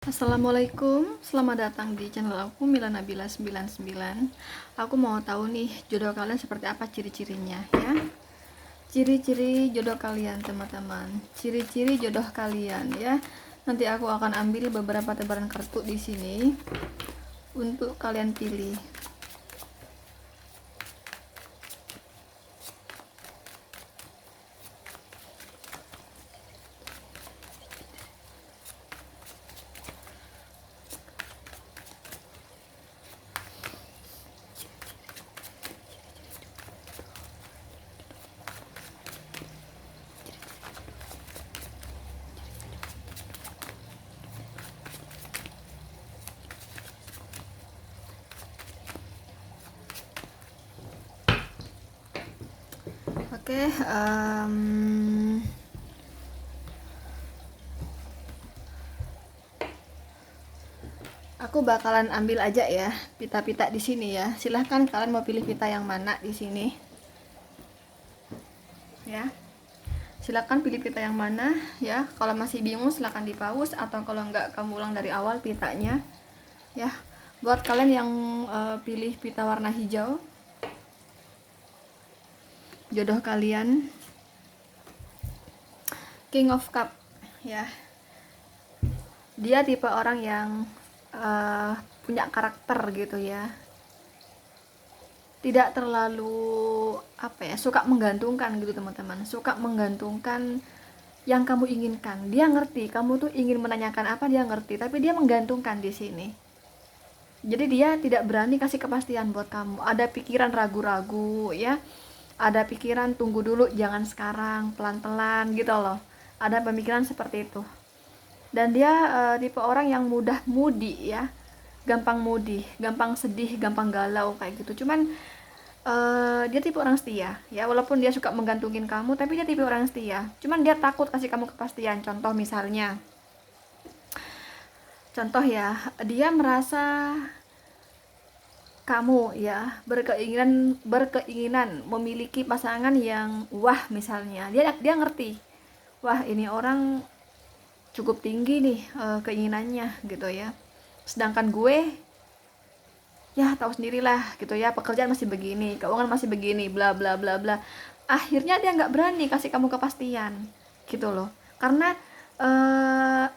Assalamualaikum, selamat datang di channel aku Mila Nabila 99. Aku mau tahu nih jodoh kalian seperti apa ciri-cirinya ya. Ciri-ciri jodoh kalian teman-teman. Ciri-ciri jodoh kalian ya. Nanti aku akan ambil beberapa tebaran kartu di sini untuk kalian pilih. Oke, aku bakalan ambil aja ya pita-pita di sini ya. Silahkan kalian mau pilih pita yang mana di sini. Ya. Silakan pilih pita yang mana ya. Kalau masih bingung silakan di pause, atau kalau enggak kamu ulang dari awal pitanya. Ya. Buat kalian yang pilih pita warna hijau, jodoh kalian King of Cup ya. Dia tipe orang yang punya karakter gitu ya, tidak terlalu suka menggantungkan gitu teman-teman, suka menggantungkan yang kamu inginkan. Dia ngerti kamu tuh ingin menanyakan apa, dia ngerti, tapi dia menggantungkan di sini. Jadi dia tidak berani kasih kepastian buat kamu. Ada pikiran ragu-ragu ya, ada pikiran tunggu dulu, jangan sekarang, pelan-pelan gitu loh. Ada pemikiran seperti itu. Dan dia tipe orang yang mudah moody ya, gampang moody, gampang sedih, gampang galau kayak gitu. Cuman dia tipe orang setia ya, walaupun dia suka menggantungin kamu, tapi dia tipe orang setia. Cuman dia takut kasih kamu kepastian. Contoh ya, dia merasa kamu ya berkeinginan memiliki pasangan yang wah, misalnya dia ngerti, wah ini orang cukup tinggi nih keinginannya gitu ya, sedangkan gue ya tahu sendirilah gitu ya, pekerjaan masih begini, keuangan masih begini, bla bla bla bla. Akhirnya dia nggak berani kasih kamu kepastian gitu loh, karena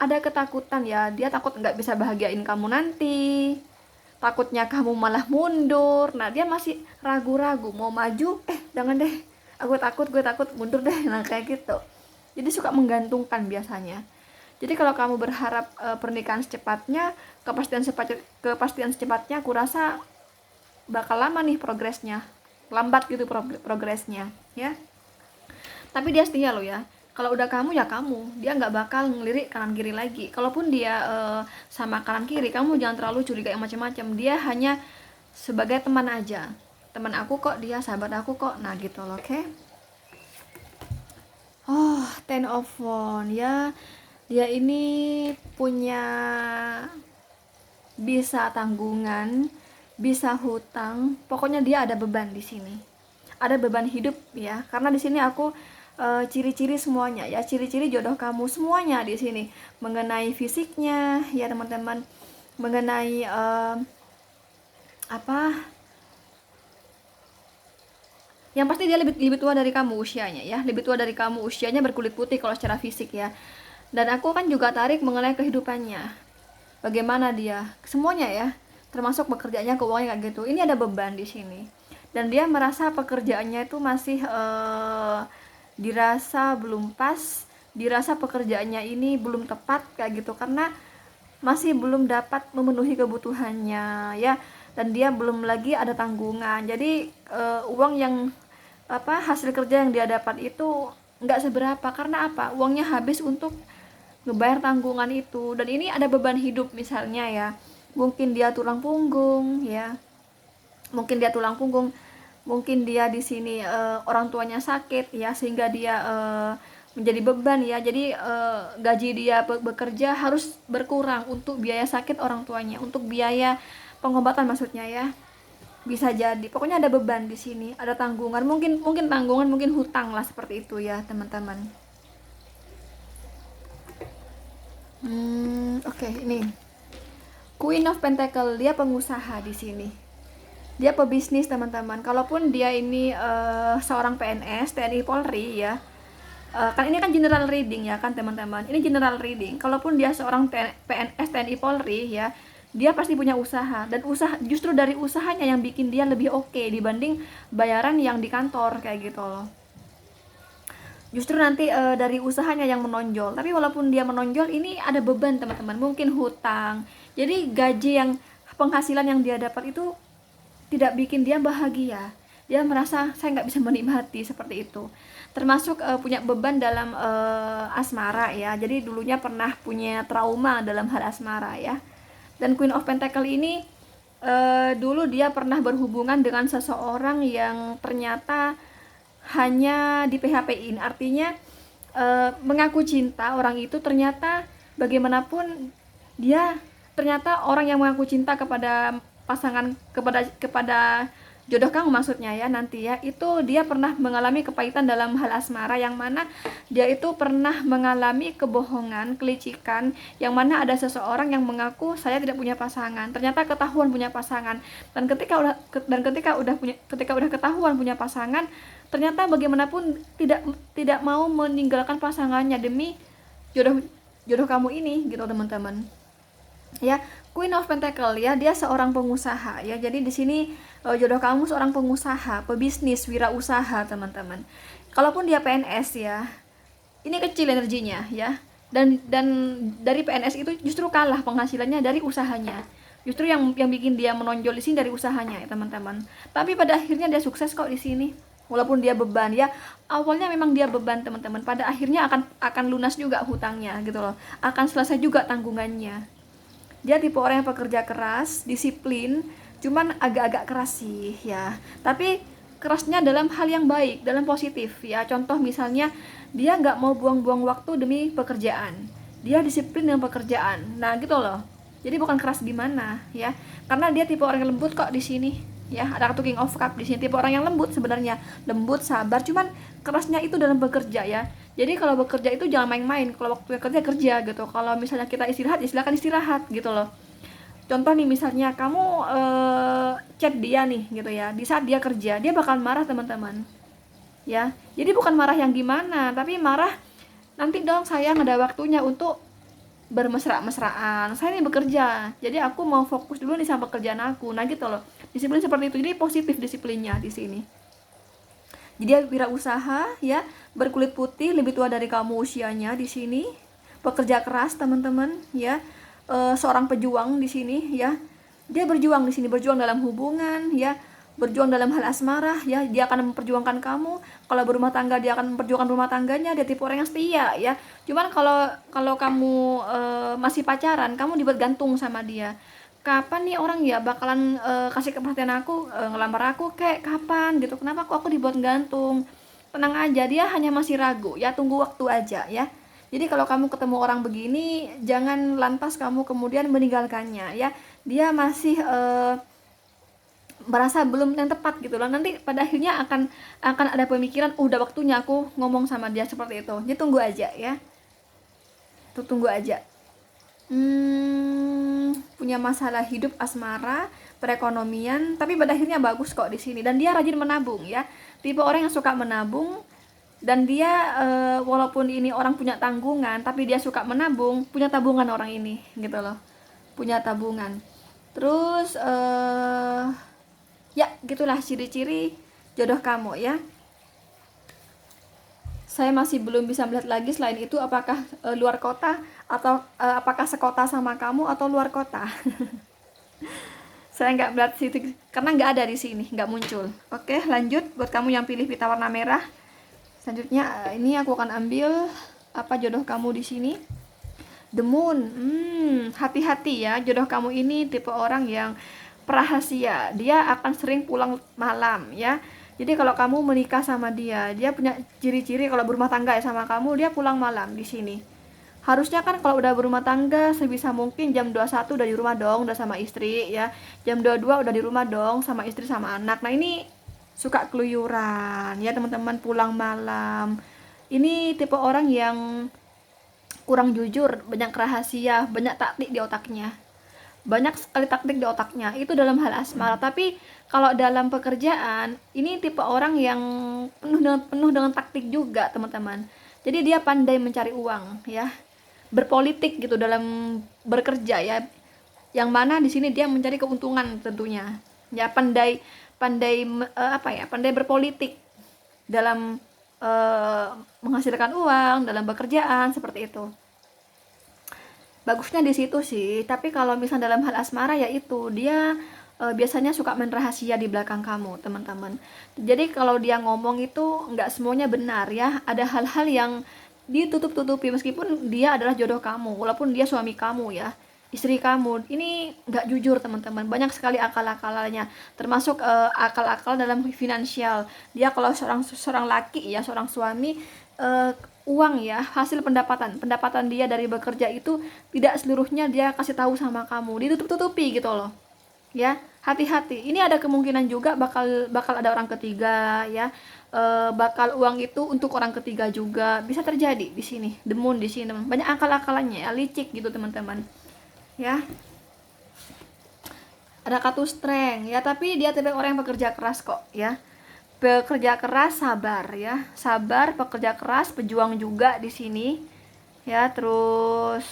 ada ketakutan ya, dia takut nggak bisa bahagiain kamu nanti, takutnya kamu malah mundur. Nah dia masih ragu-ragu mau maju, jangan deh, gue takut mundur deh. Nah kayak gitu, jadi suka menggantungkan biasanya. Jadi kalau kamu berharap pernikahan secepatnya, kepastian secepatnya, aku rasa bakal lama nih progresnya, lambat gitu progresnya ya. Tapi dia setia loh ya. Kalau udah kamu ya kamu, dia nggak bakal ngelirik kanan kiri lagi. Kalaupun dia sama kanan kiri, kamu jangan terlalu curiga yang macam-macam. Dia hanya sebagai teman aja. Teman aku kok, dia sahabat aku kok. Nah gitu loh, oke. Oh, Ten of Wands ya. Dia ini punya bisa tanggungan, bisa hutang. Pokoknya dia ada beban di sini. Ada beban hidup ya. Karena di sini aku ciri-ciri semuanya ya, ciri-ciri jodoh kamu semuanya di sini, mengenai fisiknya ya teman-teman, mengenai yang pasti dia lebih tua dari kamu usianya ya, lebih tua dari kamu usianya, berkulit putih kalau secara fisik ya. Dan aku kan juga tarik mengenai kehidupannya, bagaimana dia semuanya ya, termasuk pekerjaannya, keuangannya kayak gitu. Ini ada beban di sini, dan dia merasa pekerjaannya itu masih dirasa belum pas, dirasa pekerjaannya ini belum tepat kayak gitu, karena masih belum dapat memenuhi kebutuhannya ya, dan dia belum lagi ada tanggungan. Jadi uang yang hasil kerja yang dia dapat itu nggak seberapa, karena uangnya habis untuk ngebayar tanggungan itu. Dan ini ada beban hidup misalnya ya, mungkin dia tulang punggung ya, mungkin dia di sini orang tuanya sakit ya, sehingga dia menjadi beban ya. Jadi gaji dia bekerja harus berkurang untuk biaya sakit orang tuanya, untuk biaya pengobatan maksudnya ya. Bisa jadi, pokoknya ada beban di sini, ada tanggungan, mungkin tanggungan, mungkin hutang lah, seperti itu ya teman-teman. Oke, ini Queen of Pentacle, dia pengusaha di sini. Dia pebisnis teman-teman. Kalaupun dia ini seorang PNS, TNI Polri ya, kan ini kan general reading ya kan teman-teman. Ini general reading. Kalaupun dia seorang PNS, TNI Polri ya, dia pasti punya usaha, dan usaha justru dari usahanya yang bikin dia lebih oke dibanding bayaran yang di kantor kayak gitu loh. Justru nanti dari usahanya yang menonjol. Tapi walaupun dia menonjol, ini ada beban teman-teman, mungkin hutang. Jadi gaji yang penghasilan yang dia dapat itu tidak bikin dia bahagia. Dia merasa saya nggak bisa menikmati seperti itu. Termasuk punya beban dalam asmara ya. Jadi dulunya pernah punya trauma dalam hal asmara ya. Dan Queen of Pentacle ini dulu dia pernah berhubungan dengan seseorang yang ternyata hanya di PHP-in. Artinya mengaku cinta orang itu, ternyata bagaimanapun dia ternyata orang yang mengaku cinta kepada pasangan, kepada jodoh kamu maksudnya ya, nanti ya, itu dia pernah mengalami kepahitan dalam hal asmara, yang mana dia itu pernah mengalami kebohongan, kelicikan, yang mana ada seseorang yang mengaku saya tidak punya pasangan, ternyata ketahuan punya pasangan. Dan ketika udah ketahuan punya pasangan, ternyata bagaimanapun tidak mau meninggalkan pasangannya demi jodoh jodoh kamu ini gitu teman-teman ya. Queen of Pentacle ya, dia seorang pengusaha ya. Jadi di sini jodoh kamu seorang pengusaha, pebisnis, wirausaha teman-teman. Kalaupun dia PNS ya, ini kecil energinya ya. Dan dari PNS itu justru kalah penghasilannya dari usahanya. Justru yang bikin dia menonjol di sini dari usahanya ya teman-teman. Tapi pada akhirnya dia sukses kok di sini. Walaupun dia beban ya, awalnya memang dia beban teman-teman. Pada akhirnya akan lunas juga hutangnya gitu loh. Akan selesai juga tanggungannya. Dia tipe orang yang pekerja keras, disiplin, cuman agak-agak keras sih ya. Tapi kerasnya dalam hal yang baik, dalam positif ya. Contoh misalnya dia nggak mau buang-buang waktu demi pekerjaan. Dia disiplin dengan pekerjaan. Nah gitu loh. Jadi bukan keras gimana ya. Karena dia tipe orang yang lembut kok di sini. Ya, ada kartu King of Cup di sini, tipe orang yang lembut sebenarnya, lembut, sabar, cuman kerasnya itu dalam bekerja ya. Jadi kalau bekerja itu jangan main-main, kalau waktu kerja kerja gitu. Kalau misalnya kita istirahat, ya silakan istirahat gitu loh. Contoh nih misalnya kamu chat dia nih gitu ya, di saat dia kerja, dia bakal marah teman-teman. Ya, jadi bukan marah yang gimana, tapi marah nanti dong sayang ada waktunya untuk bermesra-mesraan, saya ini bekerja, jadi aku mau fokus dulu nih sama pekerjaan aku. Nah gitu loh, disiplin seperti itu. Jadi positif disiplinnya di sini. Jadi dia wirausaha ya, berkulit putih, lebih tua dari kamu usianya di sini, pekerja keras teman-teman ya. Seorang pejuang di sini ya. Dia berjuang di sini, berjuang dalam hubungan ya, berjuang dalam hal asmara ya. Dia akan memperjuangkan kamu. Kalau berumah tangga, dia akan memperjuangkan rumah tangganya. Dia tipe orang yang setia ya. Cuman kalau kamu masih pacaran, kamu dibuat gantung sama dia. Kapan nih orang ya bakalan kasih keperhatian aku, ngelamar aku, kayak kapan gitu, kenapa kok aku dibuat gantung. Tenang aja, dia hanya masih ragu ya, tunggu waktu aja ya. Jadi kalau kamu ketemu orang begini, jangan lantas kamu kemudian meninggalkannya ya. Dia masih merasa belum yang tepat gitu loh. Nanti pada akhirnya akan ada pemikiran, udah waktunya aku ngomong sama dia seperti itu. Jadi tunggu aja ya. Tuh tunggu aja. Punya masalah hidup asmara, perekonomian, tapi pada akhirnya bagus kok di sini. Dan dia rajin menabung ya. Tipe orang yang suka menabung, dan dia walaupun ini orang punya tanggungan, tapi dia suka menabung, punya tabungan orang ini gitu loh. Punya tabungan. Terus ya gitulah ciri-ciri jodoh kamu ya. Saya masih belum bisa melihat lagi selain itu, apakah luar kota atau apakah sekota sama kamu atau luar kota. Saya nggak melihat situ karena nggak ada di sini, nggak muncul. Oke, lanjut buat kamu yang pilih pita warna merah. Selanjutnya ini aku akan ambil apa jodoh kamu di sini. The Moon. Hati-hati ya, jodoh kamu ini tipe orang yang rahasia. Dia akan sering pulang malam ya. Jadi kalau kamu menikah sama dia, dia punya ciri-ciri kalau berumah tangga ya sama kamu, dia pulang malam di sini. Harusnya kan kalau udah berumah tangga sebisa mungkin jam 21 udah di rumah dong, udah sama istri ya. Jam 22 udah di rumah dong sama istri sama anak. Nah, ini suka keluyuran ya teman-teman, pulang malam. Ini tipe orang yang kurang jujur, banyak rahasia, banyak taktik di otaknya. Banyak sekali taktik di otaknya, itu dalam hal asmara. Tapi kalau dalam pekerjaan, ini tipe orang yang penuh dengan taktik juga, teman-teman. Jadi dia pandai mencari uang, ya. Berpolitik gitu dalam bekerja, ya. Yang mana di sini dia mencari keuntungan tentunya. Ya, pandai pandai pandai berpolitik dalam eh, menghasilkan uang, dalam pekerjaan seperti itu. Bagusnya di situ sih, tapi kalau misalnya dalam hal asmara ya itu dia biasanya suka main rahasia di belakang kamu, teman-teman. Jadi kalau dia ngomong itu nggak semuanya benar ya, ada hal-hal yang ditutup-tutupi meskipun dia adalah jodoh kamu, walaupun dia suami kamu ya, istri kamu. Ini nggak jujur, teman-teman. Banyak sekali akal-akalannya, termasuk akal-akal dalam finansial. Dia kalau seorang seorang laki ya, seorang suami, eh, uang ya, hasil pendapatan dia dari bekerja itu tidak seluruhnya dia kasih tahu sama kamu, ditutup-tutupi gitu loh ya. Hati-hati, ini ada kemungkinan juga bakal bakal ada orang ketiga ya. Bakal uang itu untuk orang ketiga juga bisa terjadi di sini. Demun di sini teman, banyak akal-akalannya ya, licik gitu teman-teman ya. Ada kartu strength ya, tapi dia tidak orang yang bekerja keras kok ya. Bekerja keras, sabar ya, sabar, pekerja keras, pejuang juga di sini ya. Terus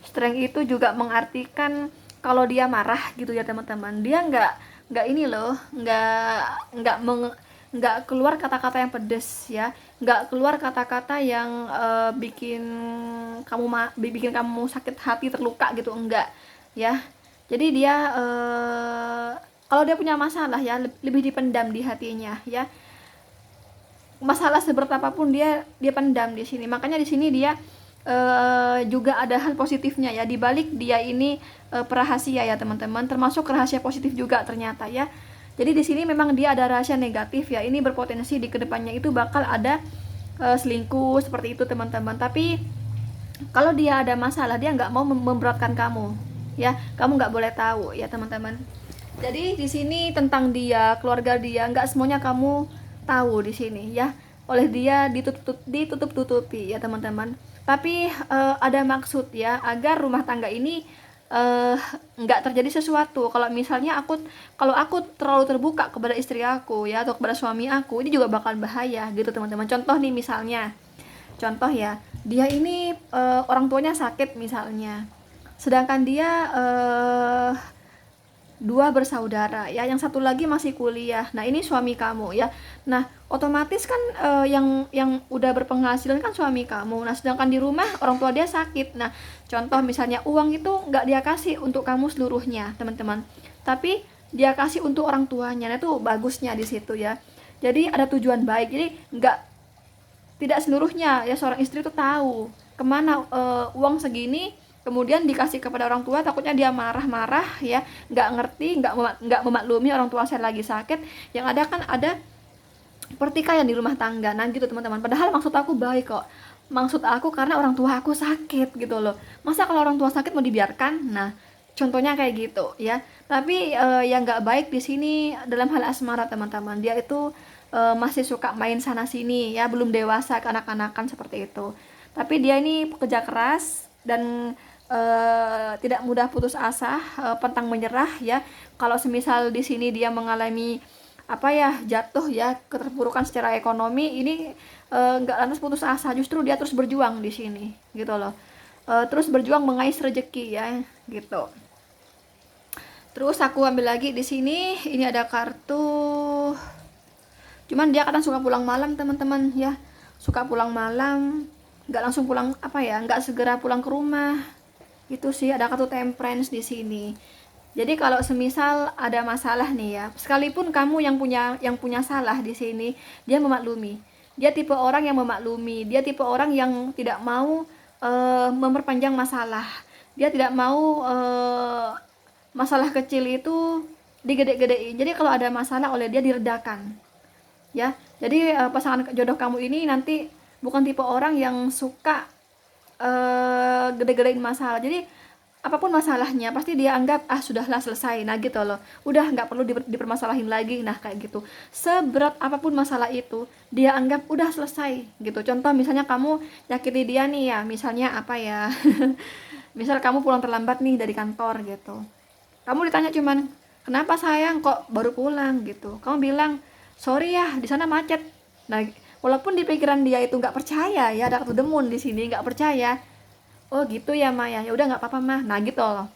strength itu juga mengartikan kalau dia marah gitu ya teman-teman, dia nggak ini loh, nggak keluar kata-kata yang pedes ya, nggak keluar kata-kata yang bikin kamu sakit hati, terluka gitu, enggak ya. Jadi dia kalau dia punya masalah ya, lebih dipendam di hatinya ya. Masalah seberat apapun dia pendam di sini. Makanya di sini dia juga ada hal positifnya ya, di balik dia ini perahasia ya teman-teman, termasuk rahasia positif juga ternyata ya. Jadi di sini memang dia ada rahasia negatif ya, ini berpotensi di kedepannya itu bakal ada selingkuh seperti itu teman-teman. Tapi kalau dia ada masalah, dia nggak mau memberatkan kamu ya, kamu nggak boleh tahu ya teman-teman. Jadi di sini tentang dia, keluarga dia, nggak semuanya kamu tahu di sini ya. Oleh dia ditutup-tutupi ya teman-teman. Tapi ada maksud ya, agar rumah tangga ini nggak terjadi sesuatu. Kalau aku terlalu terbuka kepada istri aku ya, atau kepada suami aku, ini juga bakal bahaya gitu teman-teman. Contoh nih misalnya, contoh ya, dia ini orang tuanya sakit misalnya, sedangkan dia dua bersaudara ya, yang satu lagi masih kuliah. Nah ini suami kamu ya, nah otomatis kan yang udah berpenghasilan kan suami kamu. Nah sedangkan di rumah orang tua dia sakit. Nah contoh misalnya, uang itu nggak dia kasih untuk kamu seluruhnya teman-teman, tapi dia kasih untuk orang tuanya. Nah itu bagusnya di situ ya, jadi ada tujuan baik. Jadi nggak, tidak seluruhnya ya seorang istri itu tahu kemana uang segini kemudian dikasih kepada orang tua, takutnya dia marah-marah ya, nggak ngerti, nggak memaklumi orang tua saya lagi sakit. Yang ada kan ada pertikaian di rumah tangga, nah gitu teman-teman. Padahal maksud aku baik kok, maksud aku karena orang tua aku sakit gitu loh. Masa kalau orang tua sakit mau dibiarkan? Nah contohnya kayak gitu ya. Tapi yang nggak baik di sini dalam hal asmara teman-teman, dia itu masih suka main sana sini ya, belum dewasa, kanak-kanakan seperti itu. Tapi dia ini pekerja keras dan tidak mudah putus asa, pantang menyerah ya. Kalau semisal di sini dia mengalami jatuh ya, keterpurukan secara ekonomi, ini nggak lantas putus asa, justru dia terus berjuang di sini gitu loh. Terus berjuang mengais rezeki ya gitu. Terus aku ambil lagi di sini, ini ada kartu, cuman dia kadang suka pulang malam teman-teman ya, suka pulang malam, nggak langsung pulang nggak segera pulang ke rumah. Itu sih ada kartu temperance di sini. Jadi kalau semisal ada masalah nih ya, sekalipun kamu yang punya salah di sini, dia memaklumi. Dia tipe orang yang memaklumi. Dia tipe orang yang tidak mau memperpanjang masalah. Dia tidak mau masalah kecil itu digede-gedein. Jadi kalau ada masalah oleh dia diredakan. Ya. Jadi pasangan jodoh kamu ini nanti bukan tipe orang yang suka gede-gedein masalah. Jadi apapun masalahnya pasti dia anggap ah sudahlah selesai, nah gitu loh, udah nggak perlu dipermasalahin lagi, nah kayak gitu. Seberat apapun masalah itu dia anggap udah selesai gitu. Contoh misalnya kamu nyakiti dia nih ya, misalnya apa ya, misal kamu pulang terlambat nih dari kantor gitu, kamu ditanya cuman kenapa sayang kok baru pulang gitu, kamu bilang sorry ya di sana macet. Nah, walaupun di pikiran dia itu nggak percaya ya, ada kartu demun di sini, nggak percaya, oh gitu ya Maya, ya udah nggak apa-apa mah, nah gitu loh,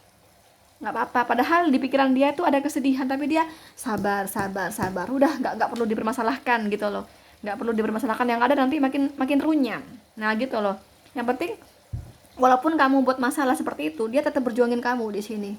nggak apa-apa. Padahal di pikiran dia tuh ada kesedihan, tapi dia sabar sabar sabar, udah nggak perlu dipermasalahkan gitu loh, nggak perlu dipermasalahkan, yang ada nanti makin makin runyam. Nah gitu loh, yang penting walaupun kamu buat masalah seperti itu, dia tetap berjuangin kamu di sini.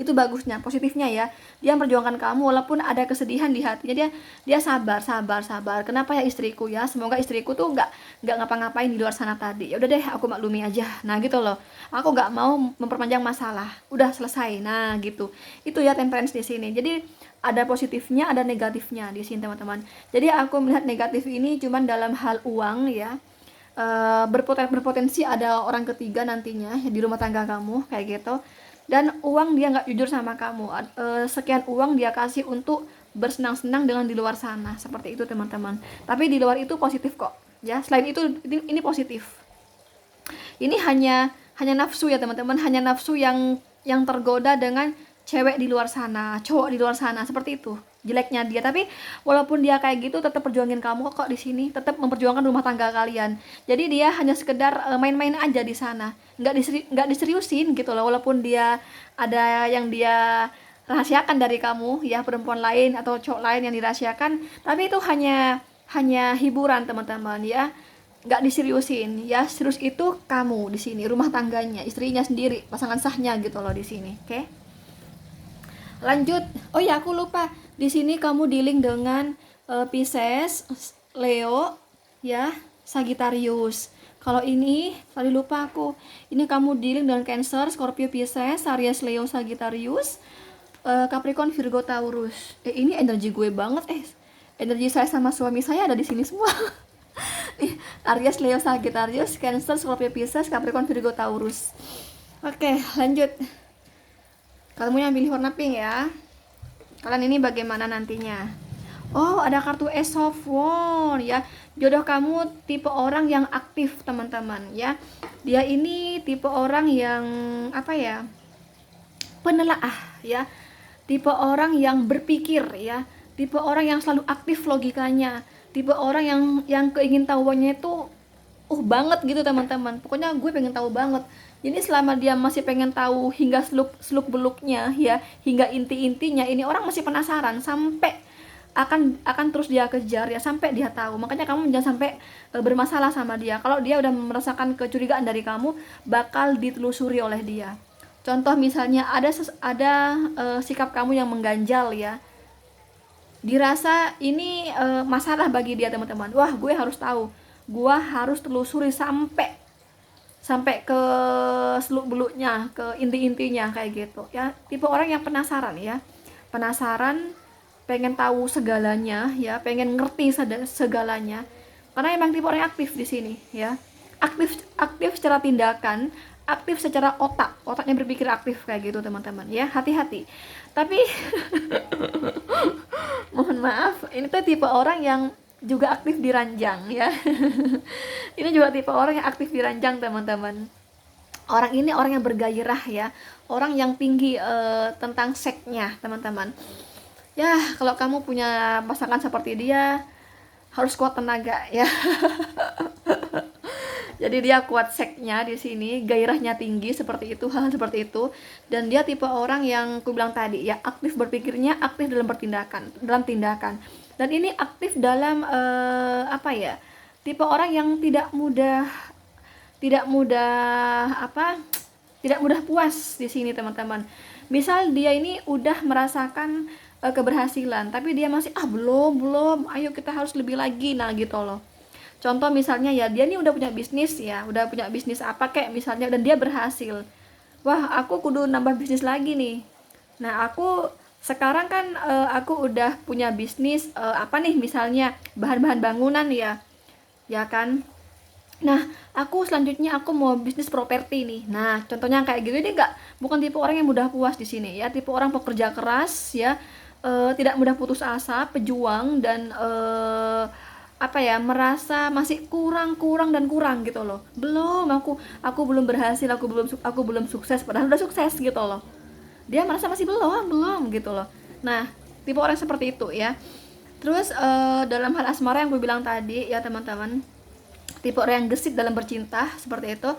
Itu bagusnya, positifnya ya. Dia memperjuangkan kamu walaupun ada kesedihan di hatinya. Dia sabar, sabar, sabar. Kenapa ya istriku ya? Semoga istriku tuh nggak ngapa-ngapain di luar sana tadi. Ya udah deh, aku maklumi aja. Nah gitu loh. Aku nggak mau memperpanjang masalah. Udah selesai. Nah gitu. Itu ya temperance di sini. Jadi ada positifnya, ada negatifnya di sini teman-teman. Jadi aku melihat negatif ini cuman dalam hal uang ya. Berpotensi ada orang ketiga nantinya di rumah tangga kamu kayak gitu, dan uang dia nggak jujur sama kamu. Sekian uang dia kasih untuk bersenang-senang dengan di luar sana, seperti itu teman-teman. Tapi di luar itu positif kok ya, selain itu ini positif. Ini hanya nafsu ya teman-teman, hanya nafsu yang tergoda dengan cewek di luar sana, cowok di luar sana, seperti itu jeleknya dia. Tapi walaupun dia kayak gitu tetap perjuangin kamu kok di sini, tetap memperjuangkan rumah tangga kalian. Jadi dia hanya sekedar main-main aja di sana, nggak diseriusin gitu loh. Walaupun dia ada yang dia rahasiakan dari kamu ya, perempuan lain atau cowok lain yang dirahasiakan, tapi itu hanya hiburan teman-teman ya, nggak diseriusin ya. Serius itu kamu di sini, rumah tangganya, istrinya sendiri, pasangan sahnya gitu loh di sini. Oke? Lanjut. Oh ya, aku lupa. Di sini kamu dealing dengan Pisces, Leo, ya, Sagittarius. Kalau ini tadi lupa aku. Ini kamu dealing dengan Cancer, Scorpio, Pisces, Aries, Leo, Sagittarius, Capricorn, Virgo, Taurus. Ini energi gue banget. Energi saya sama suami saya ada di sini semua. Aries, Leo, Sagittarius, Cancer, Scorpio, Pisces, Capricorn, Virgo, Taurus. Oke, lanjut. Kamu yang pilih warna pink ya. Kalian ini bagaimana nantinya? Oh, ada kartu Ace of Wands ya. Jodoh kamu tipe orang yang aktif teman-teman ya. Dia ini tipe orang yang apa ya? Penelaah ya. Tipe orang yang berpikir ya. Tipe orang yang selalu aktif logikanya. Tipe orang yang keingintahuannya itu banget gitu teman-teman. Pokoknya gue pengen tahu banget. Jadi selama dia masih pengen tahu hingga seluk beluknya ya, hingga inti-intinya, ini orang masih penasaran sampai akan terus dia kejar ya, sampai dia tahu. Makanya kamu jangan sampai bermasalah sama dia. Kalau dia udah merasakan kecurigaan dari kamu, bakal ditelusuri oleh dia. Contoh misalnya ada sikap kamu yang mengganjal ya, dirasa ini masalah bagi dia teman-teman. Wah, gue harus tahu, gue harus telusuri sampai ke seluk-beluknya, ke inti-intinya kayak gitu ya. Tipe orang yang penasaran ya, penasaran, pengen tahu segalanya ya, pengen ngerti segalanya. Karena emang tipe orang yang aktif di sini ya, aktif secara tindakan, aktif secara otaknya berpikir aktif kayak gitu teman-teman ya. Hati-hati. Tapi mohon maaf, ini tuh tipe orang yang juga aktif di ranjang ya. Ini juga tipe orang yang aktif di ranjang teman-teman. Orang ini orang yang bergairah ya, orang yang tinggi tentang seksnya teman-teman. Ya, kalau kamu punya pasangan seperti dia, harus kuat tenaga ya. Jadi dia kuat seksnya di sini, gairahnya tinggi seperti itu, hal seperti itu. Dan dia tipe orang yang aku bilang tadi ya, aktif berpikirnya, aktif dalam tindakan. Dan ini aktif dalam apa ya? Tipe orang yang tidak mudah puas di sini teman-teman. Misal dia ini udah merasakan keberhasilan, tapi dia masih belum, ayo kita harus lebih lagi, nah gitu loh. Contoh misalnya ya, dia nih udah punya bisnis apa kayak misalnya, dan dia berhasil. Wah, aku kudu nambah bisnis lagi nih. Nah, aku sekarang kan aku udah punya bisnis apa nih, misalnya bahan-bahan bangunan ya kan. Nah, aku selanjutnya aku mau bisnis properti nih. Nah, contohnya kayak gitu, dia nggak, bukan tipe orang yang mudah puas di sini ya, tipe orang pekerja keras ya, tidak mudah putus asa, pejuang, dan apa ya, merasa masih kurang kurang dan kurang gitu loh. Belum, aku belum berhasil, aku belum sukses, padahal udah sukses gitu loh. Dia merasa masih belum belum gitu loh. Nah, tipe orang seperti itu ya. Terus dalam hal asmara yang gue bilang tadi ya teman-teman, tipe orang yang gesit dalam bercinta seperti itu,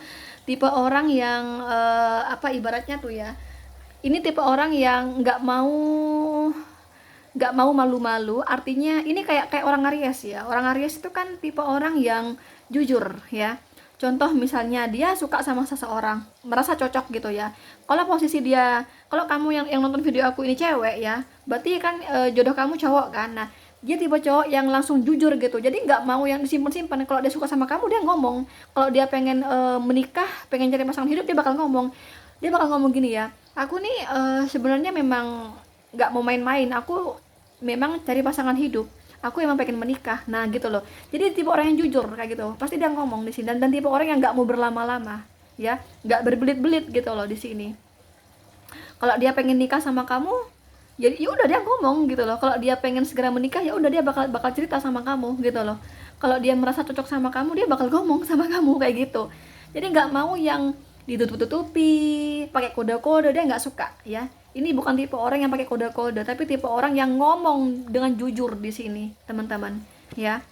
tipe orang yang apa ibaratnya tuh ya, ini tipe orang yang nggak mau malu-malu. Artinya ini kayak kayak orang Aries ya. Orang Aries itu kan tipe orang yang jujur ya. Contoh misalnya dia suka sama seseorang, merasa cocok gitu ya. Kalau posisi dia, kalau kamu yang nonton video aku ini cewek ya, berarti kan jodoh kamu cowok kan. Nah, dia tipe cowok yang langsung jujur gitu. Jadi nggak mau yang disimpan-simpan. Kalau dia suka sama kamu, dia ngomong. Kalau dia pengen menikah, pengen cari pasangan hidup, dia bakal ngomong. Dia bakal ngomong gini ya. Aku nih sebenarnya memang nggak mau main-main. Aku memang cari pasangan hidup, aku emang pengen menikah. Nah gitu loh, jadi tipe orang yang jujur kayak gitu pasti dia ngomong di sini. Dan tipe orang yang nggak mau berlama-lama ya, nggak berbelit-belit gitu loh di sini. Kalau dia pengen nikah sama kamu, jadi ya udah dia ngomong gitu loh. Kalau dia pengen segera menikah, ya udah dia bakal bakal cerita sama kamu gitu loh. Kalau dia merasa cocok sama kamu, dia bakal ngomong sama kamu kayak gitu. Jadi nggak mau yang ditutup-tutupi pakai kode-kode, dia nggak suka ya. Ini bukan tipe orang yang pakai kode-kode, tapi tipe orang yang ngomong dengan jujur di sini teman-teman ya.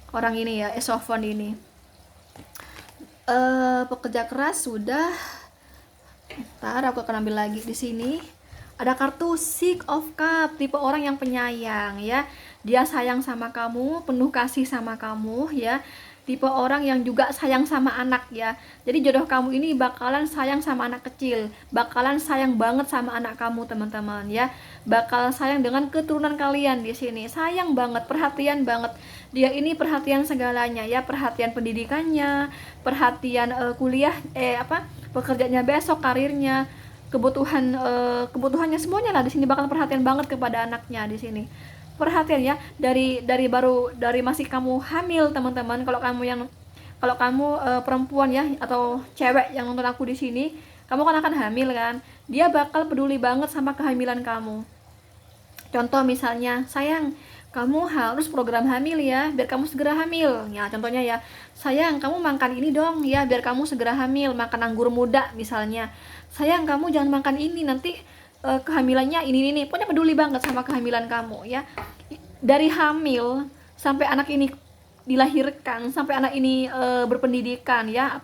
Orang ini ya, Esofon ini pekerja keras sudah. Ntar aku akan ambil lagi di sini. Ada kartu Six of Cup, tipe orang yang penyayang ya. Dia sayang sama kamu, penuh kasih sama kamu ya. Tipe orang yang juga sayang sama anak ya. Jadi jodoh kamu ini bakalan sayang sama anak kecil, bakalan sayang banget sama anak kamu teman-teman ya. Bakal sayang dengan keturunan kalian di sini. Sayang banget, perhatian banget. Dia ini perhatian segalanya ya, perhatian pendidikannya, perhatian kuliah pekerjaannya besok, karirnya, kebutuhannya semuanya lah di sini bakal perhatian banget kepada anaknya di sini. Perhatian ya, dari masih kamu hamil teman-teman. Kalau kamu perempuan ya atau cewek yang nonton aku di sini, kamu kan akan hamil kan. Dia bakal peduli banget sama kehamilan kamu. Contoh misalnya, sayang, kamu harus program hamil ya, biar kamu segera hamil. Ya, contohnya ya, sayang, kamu makan ini dong ya, biar kamu segera hamil, makan anggur muda misalnya. Sayang, kamu jangan makan ini, nanti kehamilannya ini. Pokoknya peduli banget sama kehamilan kamu ya. Dari hamil sampai anak ini dilahirkan, sampai anak ini berpendidikan ya,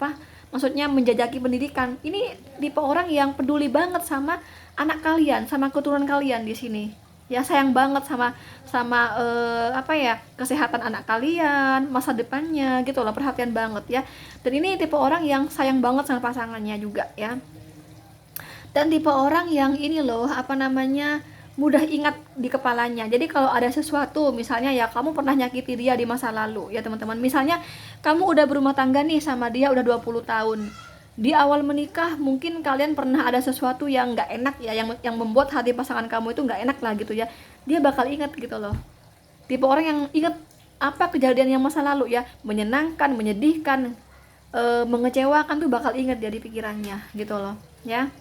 maksudnya menjajaki pendidikan. Ini tipe orang yang peduli banget sama anak kalian, sama keturunan kalian di sini ya. Sayang banget sama sama kesehatan anak kalian, masa depannya gitu loh, perhatian banget ya. Dan ini tipe orang yang sayang banget sama pasangannya juga ya. Dan tipe orang yang ini loh, mudah ingat di kepalanya. Jadi kalau ada sesuatu, misalnya ya kamu pernah nyakiti dia di masa lalu ya teman-teman. Misalnya kamu udah berumah tangga nih sama dia udah 20 tahun. Di awal menikah mungkin kalian pernah ada sesuatu yang nggak enak ya, yang membuat hati pasangan kamu itu nggak enak lah gitu ya. Dia bakal ingat gitu loh. Tipe orang yang ingat apa kejadian yang masa lalu ya, menyenangkan, menyedihkan, mengecewakan tuh bakal ingat dia di pikirannya gitu loh ya.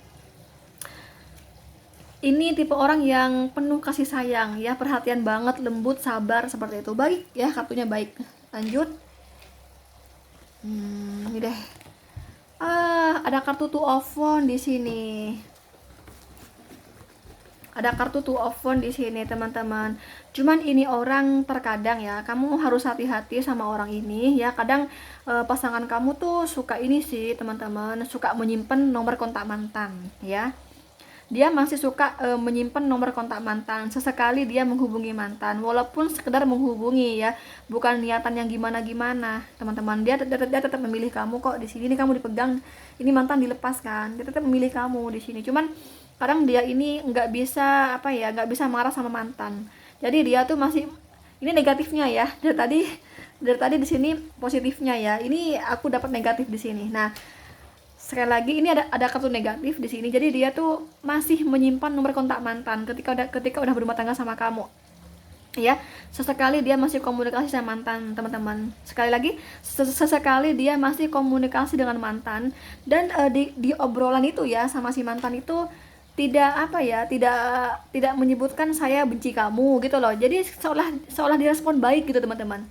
Ini tipe orang yang penuh kasih sayang ya, perhatian banget, lembut, sabar, seperti itu. Baik ya, kartunya baik. Lanjut. Ini deh. Ada kartu Two of Wands di sini. Ada kartu Two of Wands di sini, teman-teman. Cuman ini orang terkadang ya, kamu harus hati-hati sama orang ini ya. Kadang pasangan kamu tuh suka ini sih, teman-teman, suka menyimpan nomor kontak mantan ya. Dia masih suka menyimpan nomor kontak mantan. Sesekali dia menghubungi mantan, walaupun sekedar menghubungi ya, bukan niatan yang gimana-gimana teman-teman. Dia tetap memilih kamu kok di sini. Ini kamu dipegang, ini mantan dilepaskan, dia tetap memilih kamu di sini. Cuman kadang dia ini nggak bisa nggak bisa marah sama mantan. Jadi dia tuh masih, ini negatifnya ya. Dari tadi di sini positifnya ya. Ini aku dapat negatif di sini. Nah, sekali lagi ini ada kartu negatif di sini. Jadi dia tuh masih menyimpan nomor kontak mantan ketika udah berumah tangga sama kamu. ya. Sesekali dia masih komunikasi sama mantan, teman-teman. Sekali lagi, sesekali dia masih komunikasi dengan mantan, dan di obrolan itu ya sama si mantan itu tidak apa ya, tidak menyebutkan saya benci kamu gitu loh. Jadi seolah seolah direspon baik gitu, teman-teman.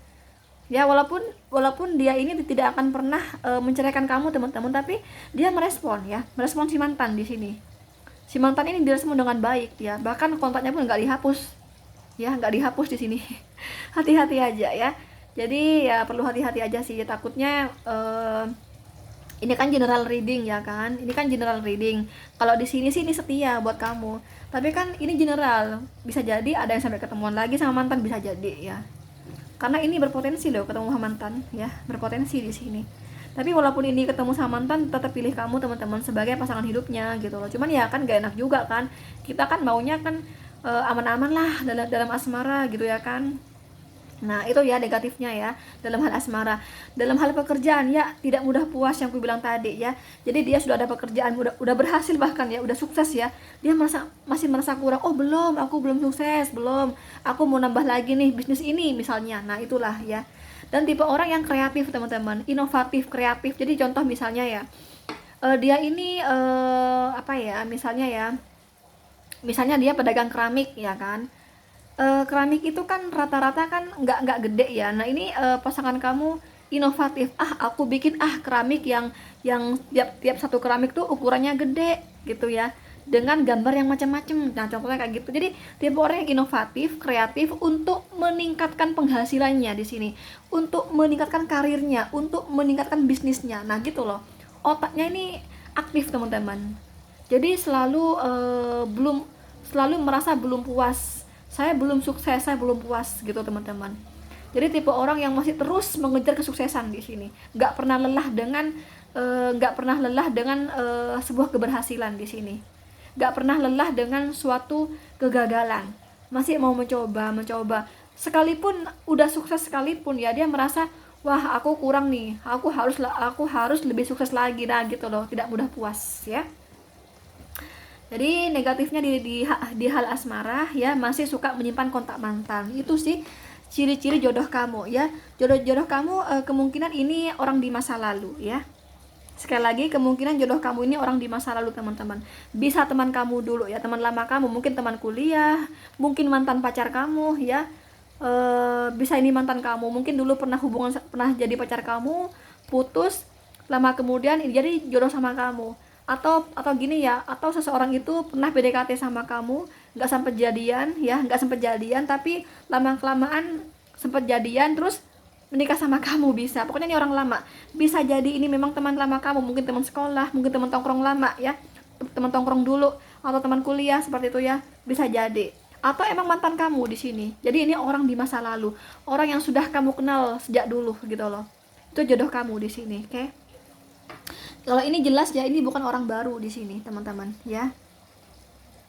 Ya, walaupun walaupun dia ini tidak akan pernah menceraikan kamu, teman-teman, tapi dia merespon ya, merespon si mantan di sini. Si mantan ini direspon dengan baik ya, bahkan kontaknya pun nggak dihapus ya, nggak dihapus di sini. Hati-hati aja ya. Jadi ya perlu hati-hati aja sih, takutnya ini kan general reading ya kan, ini kan general reading. Kalau di sini sih ini setia buat kamu, tapi kan ini general, bisa jadi ada yang sampai ketemuan lagi sama mantan, bisa jadi ya, karena ini berpotensi loh ketemu sama mantan ya, berpotensi di sini. Tapi walaupun ini ketemu sama mantan, tetap pilih kamu, teman-teman, sebagai pasangan hidupnya gitu loh. Cuman ya kan gak enak juga kan, kita kan maunya kan aman-aman lah dalam asmara gitu ya kan. Nah itu ya negatifnya ya dalam hal asmara. Dalam hal pekerjaan ya tidak mudah puas yang aku bilang tadi ya. Jadi dia sudah ada pekerjaan, udah berhasil bahkan ya, udah sukses ya, dia masih merasa kurang. Oh belum, aku belum sukses, belum, aku mau nambah lagi nih bisnis ini misalnya. Nah itulah ya. Dan tipe orang yang kreatif, teman-teman, inovatif, kreatif. Jadi contoh misalnya ya, dia ini apa ya, misalnya dia pedagang keramik ya kan. Keramik itu kan rata-rata kan nggak gede ya. Nah ini pasangan kamu inovatif, aku bikin keramik yang tiap satu keramik tuh ukurannya gede gitu ya, dengan gambar yang macam-macam. Nah contohnya kayak gitu. Jadi tipe orang yang inovatif, kreatif untuk meningkatkan penghasilannya di sini, untuk meningkatkan karirnya, untuk meningkatkan bisnisnya. Nah gitu loh, otaknya ini aktif, teman-teman. Jadi selalu merasa belum puas, saya belum sukses, saya belum puas gitu, teman-teman. Jadi tipe orang yang masih terus mengejar kesuksesan di sini, nggak pernah lelah dengan sebuah keberhasilan di sini, nggak pernah lelah dengan suatu kegagalan, masih mau mencoba. Sekalipun udah sukses sekalipun ya, dia merasa wah aku kurang nih, aku harus lebih sukses lagi. Nah gitu loh, tidak mudah puas ya. Jadi negatifnya di hal asmara ya, masih suka menyimpan kontak mantan. Itu sih ciri-ciri jodoh kamu ya. Jodoh kamu kemungkinan ini orang di masa lalu ya. Sekali lagi, kemungkinan jodoh kamu ini orang di masa lalu, teman-teman. Bisa teman kamu dulu ya, teman lama kamu, mungkin teman kuliah, mungkin mantan pacar kamu ya. Bisa ini mantan kamu, mungkin dulu pernah jadi pacar kamu, putus, lama kemudian ini jadi jodoh sama kamu. Atau gini ya, atau seseorang itu pernah PDKT sama kamu, nggak sampai jadian, tapi lama kelamaan sempat jadian, terus menikah sama kamu. Bisa, pokoknya ini orang lama. Bisa jadi ini memang teman lama kamu, mungkin teman sekolah, mungkin teman tongkrong lama ya, teman tongkrong dulu, atau teman kuliah seperti itu ya, bisa jadi. Atau emang mantan kamu di sini. Jadi ini orang di masa lalu, orang yang sudah kamu kenal sejak dulu gitu loh. Itu jodoh kamu di sini, oke? Kalau ini jelas ya, ini bukan orang baru di sini, teman-teman ya.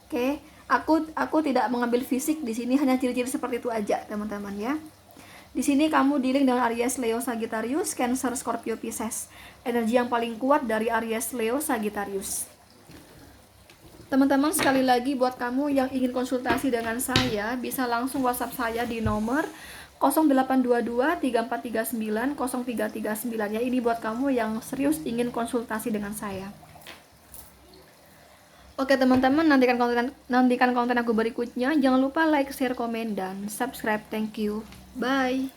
Oke, aku tidak mengambil fisik di sini, hanya ciri-ciri seperti itu aja, teman-teman ya. Di sini kamu dealing dengan Aries, Leo, Sagittarius, Cancer, Scorpio, Pisces. Energi yang paling kuat dari Aries, Leo, Sagittarius. Teman-teman, sekali lagi buat kamu yang ingin konsultasi dengan saya, bisa langsung WhatsApp saya di nomor 0822 3439 0339 ya. Ini buat kamu yang serius ingin konsultasi dengan saya. Oke teman-teman, nantikan konten aku berikutnya. Jangan lupa like, share, komen, dan subscribe. Thank you. Bye.